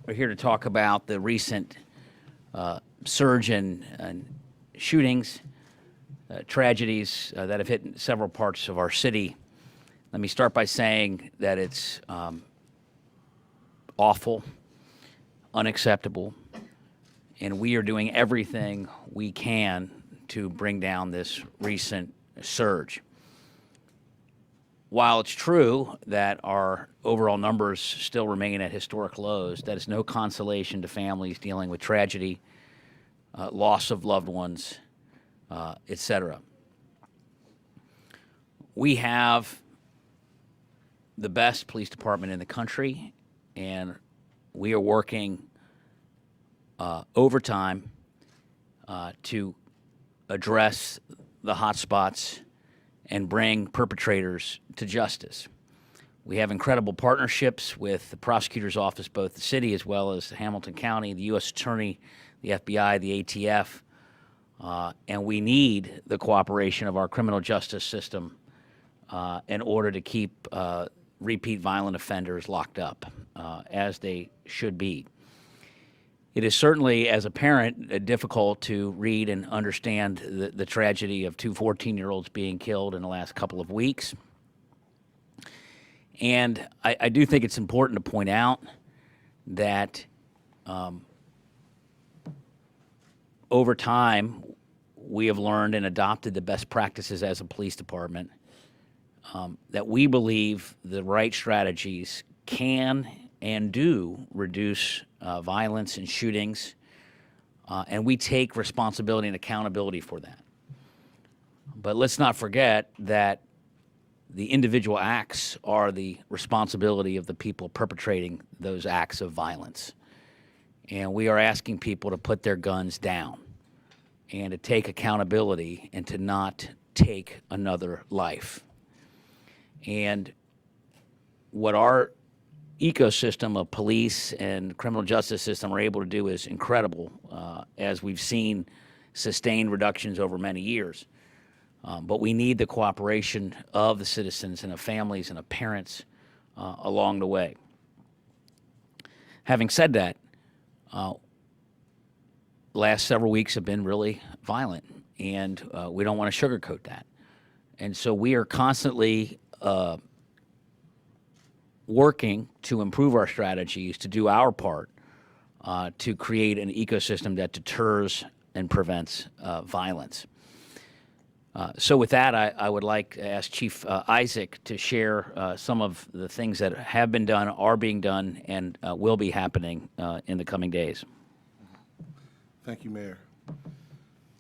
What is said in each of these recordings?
We're here to talk about the recent surge in shootings, tragedies that have hit several parts of our city. Let me start by saying that it's awful, unacceptable, and we are doing everything we can to bring down this recent surge. While it's true that our overall numbers still remain at historic lows, that is no consolation to families dealing with tragedy, loss of loved ones, etc. We have the best police department in the country, and we are working overtime to address the hot spots and bring perpetrators to justice. We have incredible partnerships with the prosecutor's office, both the city as well as Hamilton County, the U.S. Attorney, the FBI, the ATF, and we need the cooperation of our criminal justice system in order to keep repeat violent offenders locked up, as they should be. It is certainly, as a parent, difficult to read and understand the tragedy of two 14-year-olds being killed in the last couple of weeks. And I do think it's important to point out that over time, we have learned and adopted the best practices as a police department, that we believe the right strategies can and do reduce violence and shootings, and we take responsibility and accountability for that. But let's not forget that the individual acts are the responsibility of the people perpetrating those acts of violence. And we are asking people to put their guns down and to take accountability and to not take another life. And what our ecosystem of police and criminal justice system are able to do is incredible, as we've seen sustained reductions over many years. But we need the cooperation of the citizens and of families and of parents along the way. Having said that, last several weeks have been really violent, and we don't want to sugarcoat that. And so we are constantly working to improve our strategies, to do our part to create an ecosystem that deters and prevents violence. So with that, I would like to ask Chief Isaac to share some of the things that have been done, are being done, and will be happening in the coming days. Thank you, Mayor.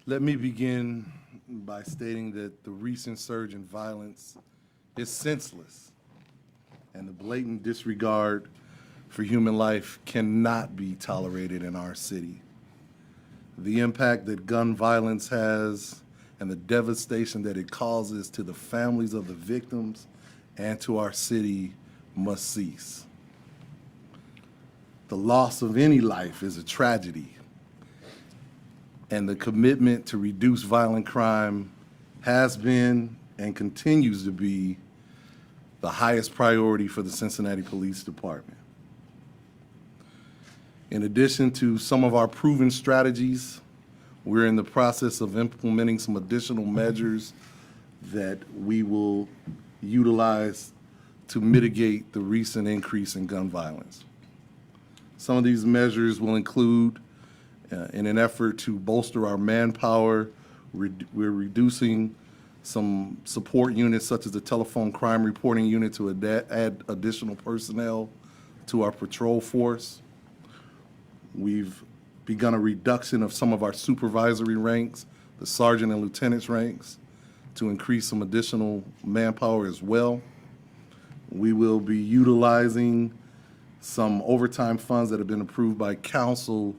Let me begin by stating that the recent surge in violence is senseless, and the blatant disregard for human life cannot be tolerated in our city. The impact that gun violence has and the devastation that it causes to the families of the victims and to our city must cease. The loss of any life is a tragedy, and the commitment to reduce violent crime has been and continues to be the highest priority for the Cincinnati Police Department. In addition to some of our proven strategies, we're in the process of implementing some additional measures that we will utilize to mitigate the recent increase in gun violence. Some of these measures will include, in an effort to bolster our manpower, we're reducing some support units such as the telephone crime reporting unit to add additional personnel to our patrol force. We've begun a reduction of some of our supervisory ranks, the sergeant and lieutenant's ranks, to increase some additional manpower as well. We will be utilizing some overtime funds that have been approved by council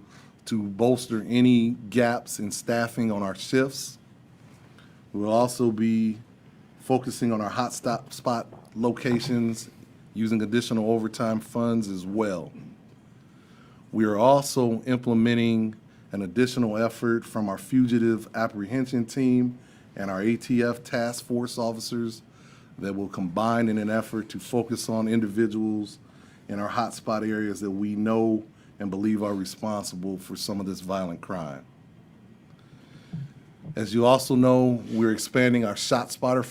to bolster any gaps in staffing on our shifts. We'll also be focusing on our hot spot locations using additional overtime funds as well. We are also implementing an additional effort from our fugitive apprehension team and our ATF task force officers that will combine in an effort to focus on individuals in our hotspot areas that we know and believe are responsible for some of this violent crime. As you also know, we're expanding our ShotSpotter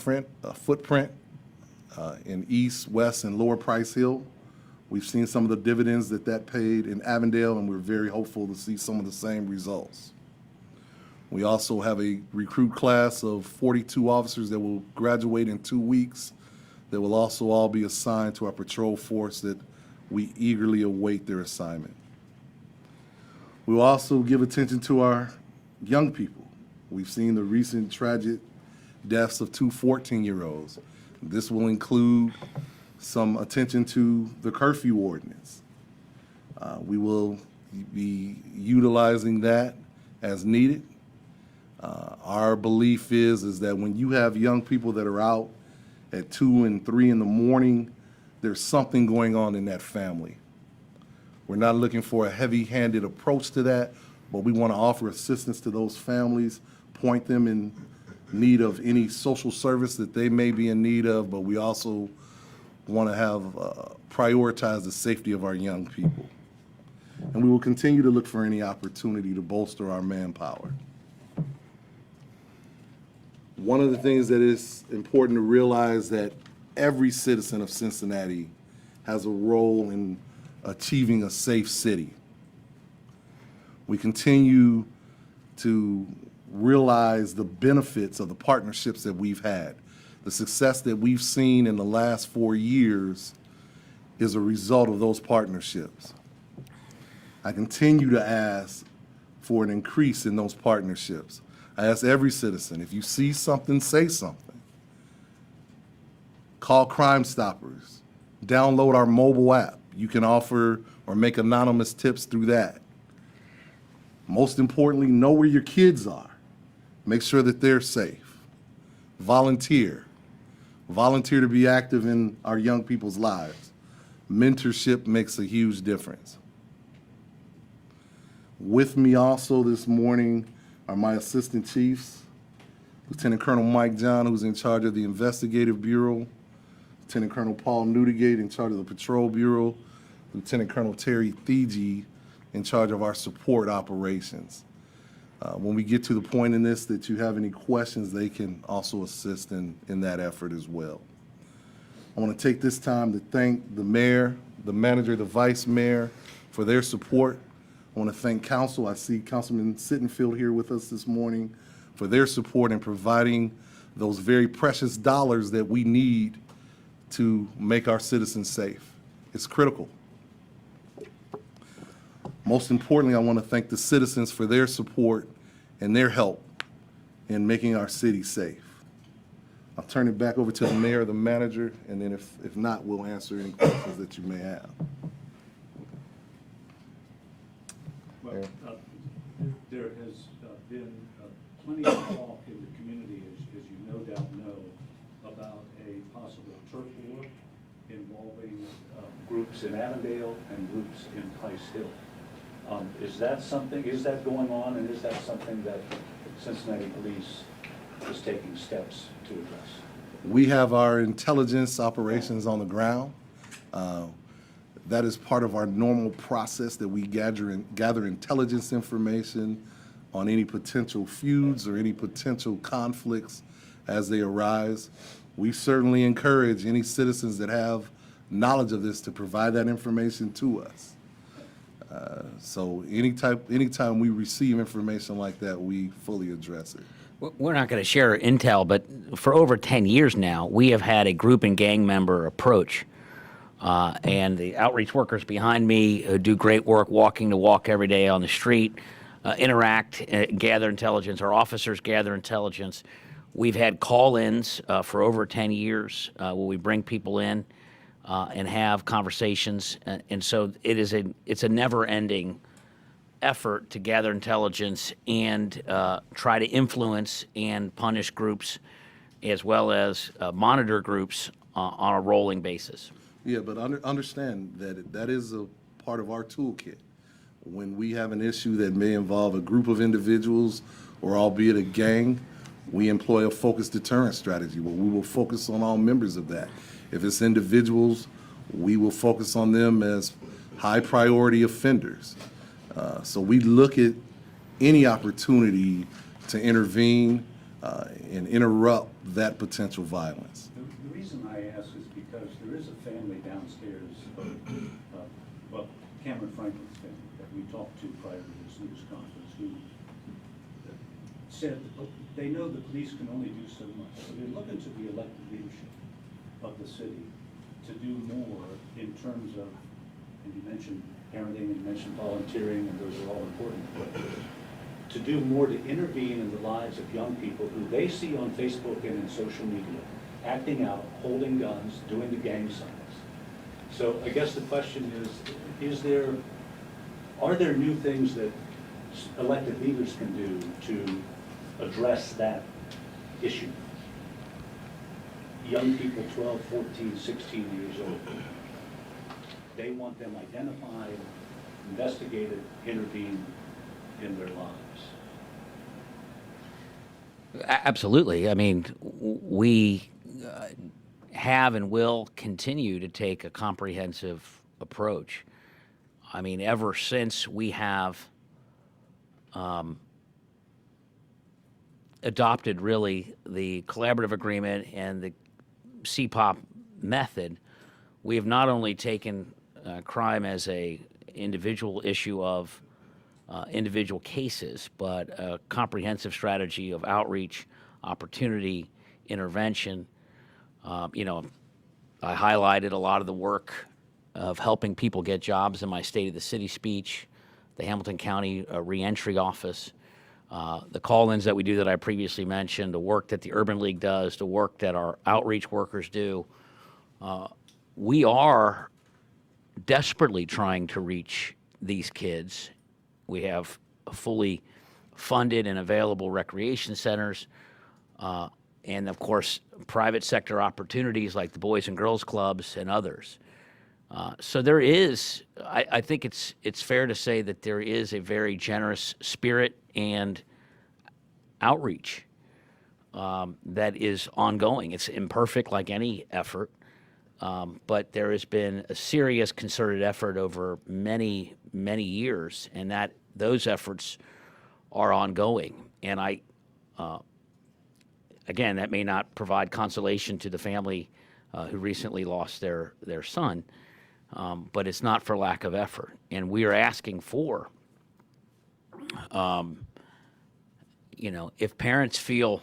footprint in East, West, and Lower Price Hill. We've seen some of the dividends that paid in Avondale, and we're very hopeful to see some of the same results. We also have a recruit class of 42 officers that will graduate in 2 weeks that will also all be assigned to our patrol force that we eagerly await their assignment. We will also give attention to our young people. We've seen the recent tragic deaths of 2 14-year-olds. This will include some attention to the curfew ordinance. We will be utilizing that as needed. Our belief is that when you have young people that are out at 2 and 3 in the morning, there's something going on in that family. We're not looking for a heavy-handed approach to that, but we want to offer assistance to those families, point them in need of any social service that they may be in need of, but we also want to have prioritize the safety of our young people. And we will continue to look for any opportunity to bolster our manpower. One of the things that is important to realize that every citizen of Cincinnati has a role in achieving a safe city. We continue to realize the benefits of the partnerships that we've had. The success that we've seen in the last 4 years is a result of those partnerships. I continue to ask for an increase in those partnerships. I ask every citizen, if you see something, say something. Call Crime Stoppers. Download our mobile app. You can offer or make anonymous tips through that. Most importantly, know where your kids are. Make sure that they're safe. Volunteer. Volunteer to be active in our young people's lives. Mentorship makes a huge difference. With me also this morning are my assistant chiefs, Lieutenant Colonel Mike John, who's in charge of the Investigative Bureau, Lieutenant Colonel Paul Newdigate in charge of the Patrol Bureau, Lieutenant Colonel Terry Thiegy in charge of our support operations. When we get to the point in this that you have any questions, they can also assist in that effort as well. I want to take this time to thank the mayor, the manager, the vice mayor for their support. I want to thank council. I see Councilman Sittenfield here with us this morning for their support in providing those very precious dollars that we need to make our citizens safe. It's critical. Most importantly, I want to thank the citizens for their support and their help in making our city safe. I'll turn it back over to the mayor or the manager, and then if not, we'll answer any questions that you may have. Well, there has been plenty of talk in the community, as you no doubt know, about a possible turf war involving groups in Avondale and groups in Price Hill. Is that going on, and is that something that Cincinnati Police is taking steps to address? We have our intelligence operations on the ground. That is part of our normal process that we gather intelligence information on any potential feuds or any potential conflicts as they arise. We certainly encourage any citizens that have knowledge of this to provide that information to us. So anytime we receive information like that, we fully address it. We're not going to share intel, but for over 10 years now, we have had a group and gang member approach. And the outreach workers behind me do great work walking the walk every day on the street, interact, gather intelligence. Our officers gather intelligence. We've had call-ins for over 10 years where we bring people in and have conversations. And so it's a never-ending effort to gather intelligence and try to influence and punish groups as well as monitor groups on a rolling basis. Yeah, but understand that is a part of our toolkit. When we have an issue that may involve a group of individuals or albeit a gang, we employ a focused deterrence strategy where we will focus on all members of that. If it's individuals, we will focus on them as high priority offenders. So we look at any opportunity to intervene and interrupt that potential violence. The reason I ask is because there is a family downstairs, well, Cameron Franklin's family that we talked to prior to this news conference, who said they know the police can only do so much. So they're looking to the elected leadership of the city to do more in terms of, and you mentioned parenting and you mentioned volunteering, and those are all important, but to do more to intervene in the lives of young people who they see on Facebook and in social media, acting out, holding guns, doing the gang signs. So I guess the question are there new things that elected leaders can do to address that issue? Young people, 12, 14, 16 years old. They want them identified, investigated, intervened in their lives. Absolutely. I mean, we have and will continue to take a comprehensive approach. I mean, ever since we have adopted really the collaborative agreement and the CPOP method, we have not only taken crime as a individual issue of individual cases, but a comprehensive strategy of outreach, opportunity, intervention. You know, I highlighted a lot of the work of helping people get jobs in my State of the City speech, the Hamilton County Reentry Office, the call-ins that we do that I previously mentioned, the work that the Urban League does, the work that our outreach workers do. We are desperately trying to reach these kids. We have fully funded and available recreation centers, and of course, private sector opportunities like the Boys and Girls Clubs and others. So there is, I think it's fair to say that there is a very generous spirit and outreach that is ongoing. It's imperfect like any effort, but there has been a serious concerted effort over many, many years, and that those efforts are ongoing. And again, that may not provide consolation to the family who recently lost their son, but it's not for lack of effort. And we are asking for, you know, if parents feel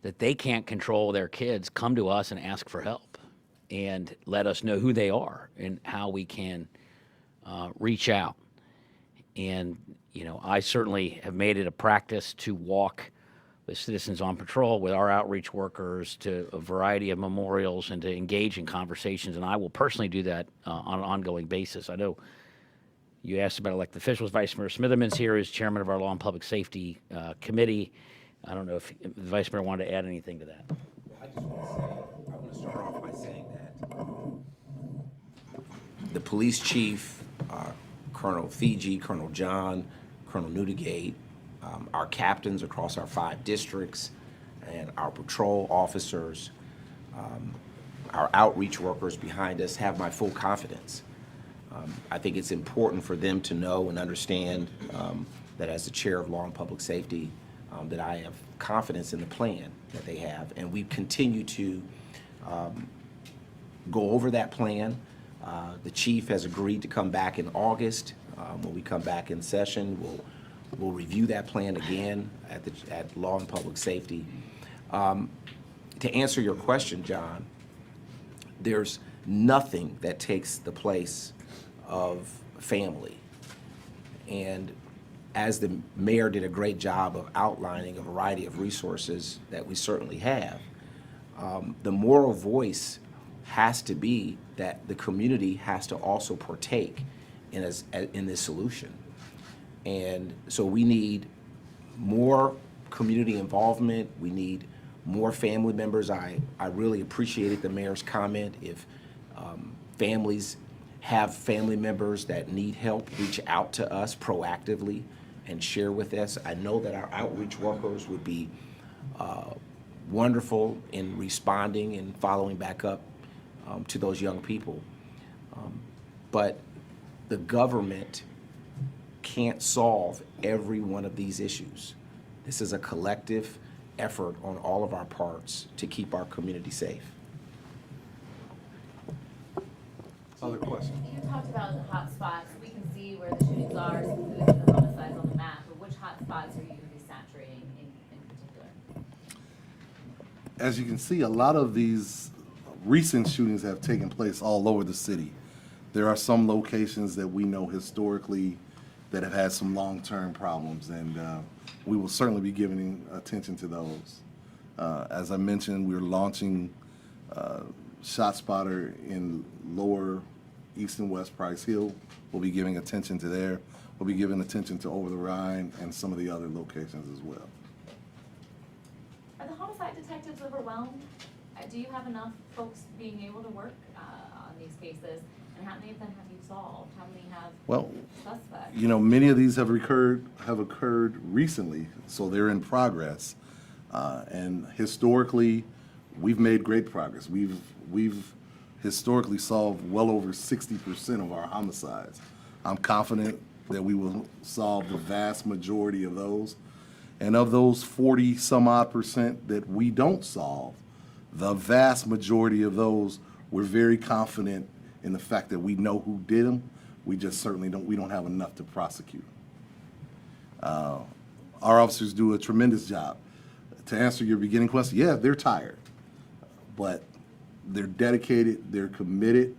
that they can't control their kids, come to us and ask for help and let us know who they are and how we can reach out. And, you know, I certainly have made it a practice to walk with Citizens on Patrol, with our outreach workers, to a variety of memorials and to engage in conversations. And I will personally do that on an ongoing basis. I know you asked about elected officials. Vice Mayor Smitherman's here, who's chairman of our Law and Public Safety Committee. I don't know if the Vice Mayor wanted to add anything to that. I just want to say, I want to start off by saying that the police chief, Colonel Fiji, Colonel John, Colonel Newdigate, our captains across our 5 districts, and our patrol officers, our outreach workers behind us have my full confidence. I think it's important for them to know and understand that as the chair of Law and Public Safety, that I have confidence in the plan that they have, and we continue to go over that plan. The chief has agreed to come back in August. When we come back in session, we'll review that plan again at Law and Public Safety. To answer your question, John, there's nothing that takes the place of family. And as the mayor did a great job of outlining a variety of resources that we certainly have, the moral voice has to be that the community has to also partake in this solution. And so we need more community involvement. We need more family members. I really appreciated the mayor's comment. If families have family members that need help, reach out to us proactively and share with us. I know that our outreach workers would be wonderful in responding and following back up to those young people. But the government can't solve every one of these issues. This is a collective effort on all of our parts to keep our community safe. Other questions? You talked about the hot spots. We can see where the shootings are, specifically the homicides on the map, but which hot spots are you going to be saturating in particular? As you can see, a lot of these recent shootings have taken place all over the city. There are some locations that we know historically that have had some long-term problems, and we will certainly be giving attention to those. As I mentioned, we're launching ShotSpotter in Lower East and West Price Hill. We'll be giving attention to there. We'll be giving attention to Over the Rhine and some of the other locations as well. Are the homicide detectives overwhelmed? Do you have enough folks being able to work on these cases? And how many of them have you solved? How many have Well, suspects? you know, many of these have occurred recently, so they're in progress. And historically, we've made great progress. We've historically solved well over 60% of our homicides. I'm confident that we will solve the vast majority of those. And of those 40 some odd percent that we don't solve, the vast majority of those, we're very confident in the fact that we know who did them. We just certainly don't have enough to prosecute. Our officers do a tremendous job. To answer your beginning question, yeah, they're tired, but they're dedicated, they're committed,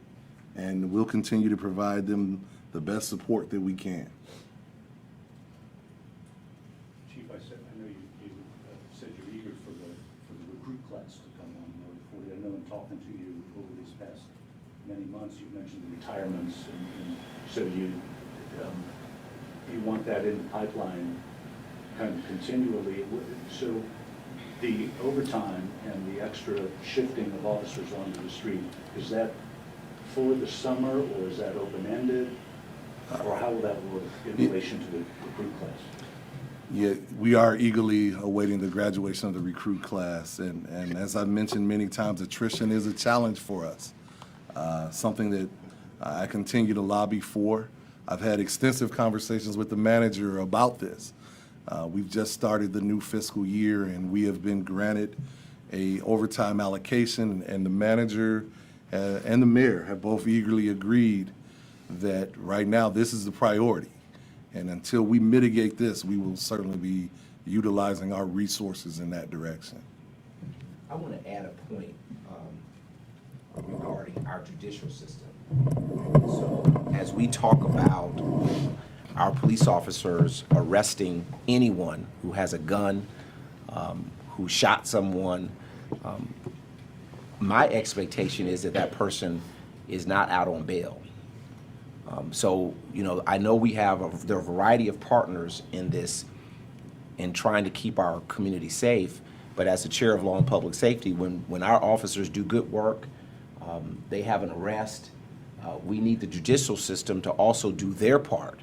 and we'll continue to provide them the best support that we can. Chief, I know you said you're eager for the recruit class to come on board. I know in talking to you over these past many months, you've mentioned the retirements, and so you want that in the pipeline kind of continually. So the overtime and the extra shifting of officers onto the street, is that for the summer, or is that open-ended? Or how will that work in relation to the recruit class? Yeah, we are eagerly awaiting the graduation of the recruit class, and as I've mentioned many times, attrition is a challenge for us. Something that I continue to lobby for. I've had extensive conversations with the manager about this. We've just started the new fiscal year, and we have been granted a overtime allocation, and the manager and the mayor have both eagerly agreed that right now this is the priority. And until we mitigate this, we will certainly be utilizing our resources in that direction. I want to add a point regarding our judicial system. So as we talk about our police officers arresting anyone who has a gun, who shot someone, my expectation is that that person is not out on bail. So, you know, I know we have there are a variety of partners in this, in trying to keep our community safe, but as the chair of Law and Public Safety, when our officers do good work, they have an arrest, we need the judicial system to also do their part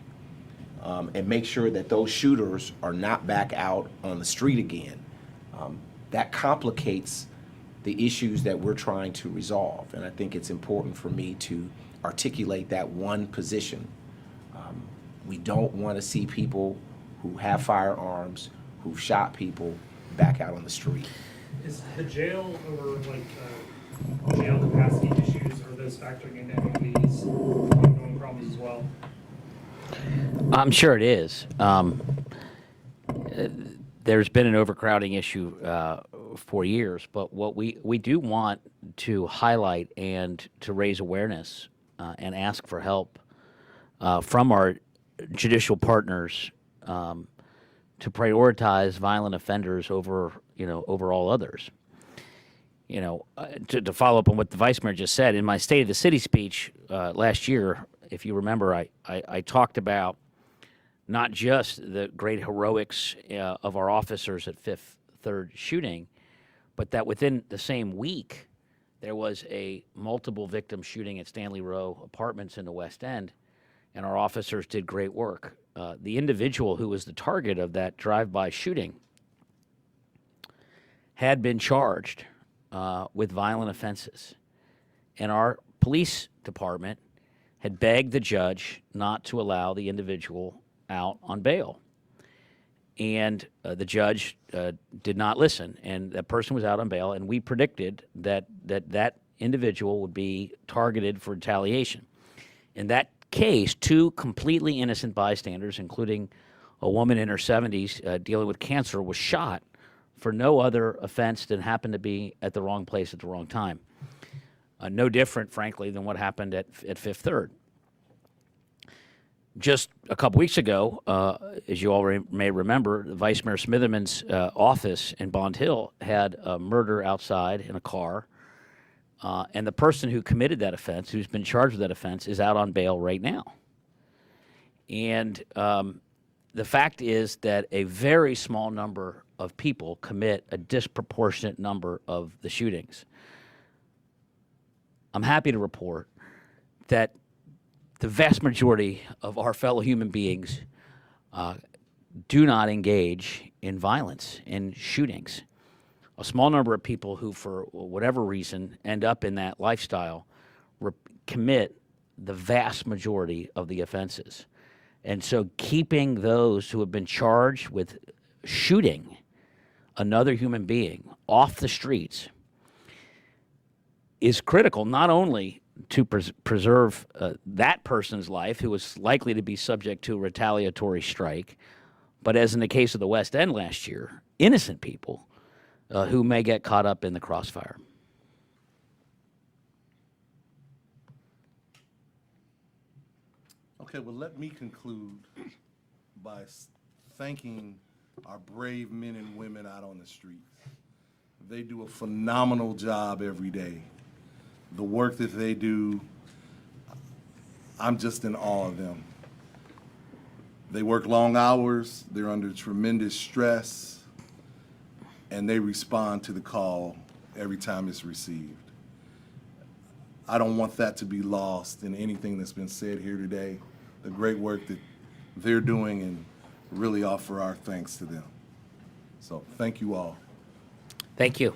and make sure that those shooters are not back out on the street again. That complicates the issues that we're trying to resolve, and I think it's important for me to articulate that one position. We don't want to see people who have firearms, who've shot people, back out on the street. Is the jail or jail capacity issues, are those factoring into any of these ongoing problems as well? I'm sure it is. There's been an overcrowding issue for years, but what we do want to highlight and to raise awareness and ask for help from our judicial partners to prioritize violent offenders over all others. To follow up on what the Vice Mayor just said, in my State of the City speech last year, if you remember, I talked about not just the great heroics of our officers at Fifth Third shooting, but that within the same week, there was a multiple victim shooting at Stanley Row Apartments in the West End, and our officers did great work. The individual who was the target of that drive-by shooting had been charged with violent offenses, and our police department had begged the judge not to allow the individual out on bail. And the judge did not listen, and that person was out on bail, and we predicted that individual would be targeted for retaliation. In that case, two completely innocent bystanders, including a woman in her 70s dealing with cancer, was shot for no other offense than happened to be at the wrong place at the wrong time. No different, frankly, than what happened at Fifth Third. Just a couple weeks ago, as you all may remember, Vice Mayor Smitherman's office in Bond Hill had a murder outside in a car, and the person who committed that offense, who's been charged with that offense, is out on bail right now. And the fact is that a very small number of people commit a disproportionate number of the shootings. I'm happy to report that the vast majority of our fellow human beings do not engage in violence, in shootings. A small number of people who, for whatever reason, end up in that lifestyle commit the vast majority of the offenses. And so keeping those who have been charged with shooting another human being off the streets is critical, not only to preserve that person's life, who is likely to be subject to a retaliatory strike, but as in the case of the West End last year, innocent people who may get caught up in the crossfire. Okay, well, let me conclude by thanking our brave men and women out on the streets. They do a phenomenal job every day. The work that they do, I'm just in awe of them. They work long hours, they're under tremendous stress, and they respond to the call every time it's received. I don't want that to be lost in anything that's been said here today. The great work that they're doing, and really offer our thanks to them. So thank you all. Thank you.